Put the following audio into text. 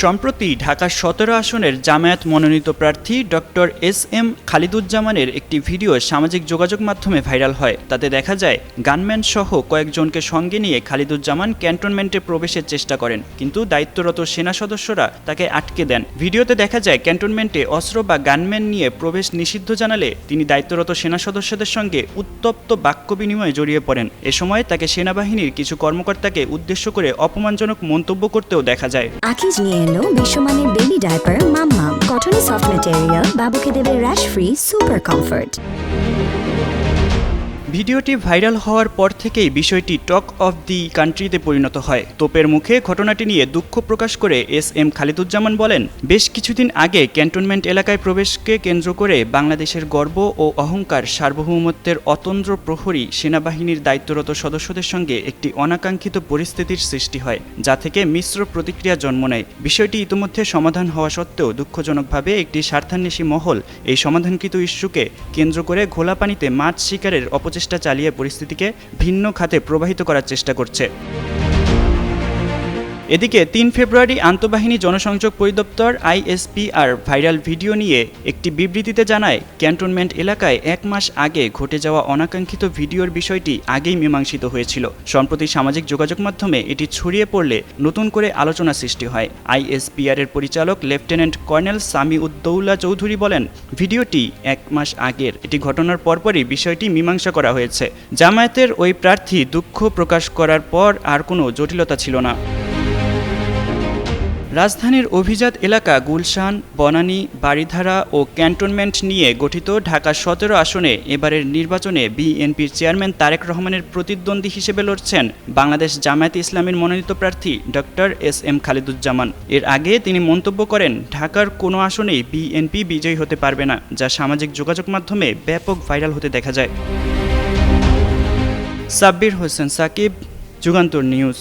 সম্প্রতি ঢাকা ১৭ আসনের জামায়াত মনোনীত প্রার্থী ডক্টর এস.এম. খালিদুজ্জামানের একটি ভিডিও সামাজিক যোগাযোগ মাধ্যমে ভাইরাল হয়। তাতে দেখা যায় গানম্যান সহ কয়েকজনকে সঙ্গে নিয়ে খালিদুজ্জামান ক্যান্টনমেন্টে প্রবেশের চেষ্টা করেন, কিন্তু দায়িত্বরত সেনা সদস্যরা তাকে আটকে দেন। ভিডিওতে দেখা যায় ক্যান্টনমেন্টে অস্ত্র বা গানম্যান নিয়ে প্রবেশ নিষিদ্ধ জানালে তিনি দায়িত্বরত সেনা সদস্যদের সঙ্গে উত্তপ্ত বাক্য বিনিময়ে জড়িয়ে পড়েন। এ সময় তাকে সেনাবাহিনীর কিছু কর্মকর্তাকে উদ্দেশ্য করে অপমানজনক মন্তব্য করতেও দেখা যায়। এলো বিশ্বমানের বেবি ডায়াপার মাম্মাম কটনে সফট ম্যাটেরিয়াল, বাবুকে দেবে র্যাশ ফ্রি সুপার কমফর্ট। ভিডিওটি ভাইরাল হওয়ার পর থেকেই বিষয়টি টক অফ দি কান্ট্রিতে পরিণত হয়। তোপের মুখে ঘটনাটি নিয়ে দুঃখ প্রকাশ করে এস.এম. খালিদুজ্জামান বলেন, বেশ কিছুদিন আগে ক্যান্টনমেন্ট এলাকায় প্রবেশকে কেন্দ্র করে বাংলাদেশের গর্ব ও অহংকার সার্বভৌমত্বের অতন্দ্র প্রহরী সেনাবাহিনীর দায়িত্বরত সদস্যদের সঙ্গে একটি অনাকাঙ্ক্ষিত পরিস্থিতির সৃষ্টি হয়, যা থেকে মিশ্র প্রতিক্রিয়া জন্ম নেয়। বিষয়টি ইতিমধ্যে সমাধান হওয়া সত্ত্বেও দুঃখজনকভাবে একটি স্বার্থান্বেষী মহল এই সমাধানকৃত ইস্যুকে কেন্দ্র করে ঘোলা পানিতে মাছ শিকারের অপচেষ্টা চালিয়ে পরিস্থিতিকে ভিন্ন খাতে প্রবাহিত করার চেষ্টা করছে। এদিকে ৩ ফেব্রুয়ারি আন্তঃবাহিনী জনসংযোগ পরিদপ্তর আইএসপিআর ভাইরাল ভিডিও নিয়ে একটি বিবৃতিতে জানায়, ক্যান্টনমেন্ট এলাকায় ১ মাস আগে ঘটে যাওয়া অনাকাঙ্ক্ষিত ভিডিওর বিষয়টি আগেই মীমাংসিত হয়েছিল। সম্প্রতি সামাজিক যোগাযোগ মাধ্যমে এটি ছড়িয়ে পড়লে নতুন করে আলোচনা সৃষ্টি হয়। আইএসপিআর এর পরিচালক লেফটেন্যান্ট কর্নেল সামি উদ্দৌলা চৌধুরী বলেন, ভিডিওটি ১ মাস আগের। এটি ঘটনার পরপরই বিষয়টি মীমাংসা করা হয়েছে। জামায়াতের ওই প্রার্থী দুঃখ প্রকাশ করার পর আর কোনো জটিলতা ছিল না। রাজধানীর অভিজাত এলাকা গুলশান, বনানী, বারিধারা ও ক্যান্টনমেন্ট নিয়ে গঠিত ঢাকা ১৭ আসনে এবারের নির্বাচনে বিএনপির চেয়ারম্যান তারেক রহমানের প্রতিদ্বন্দ্বী হিসেবে লড়ছেন বাংলাদেশ জামায়াতে ইসলামীর মনোনীত প্রার্থী ডক্টর এস.এম. খালিদুজ্জামান। এর আগে তিনি মন্তব্য করেন, ঢাকার কোনো আসনেই বিএনপি বিজয়ী হতে পারবে না, যা সামাজিক যোগাযোগ মাধ্যমে ব্যাপক ভাইরাল হতে দেখা যায়। সাব্বির হোসেন সাকিব, যুগান্তর নিউজ।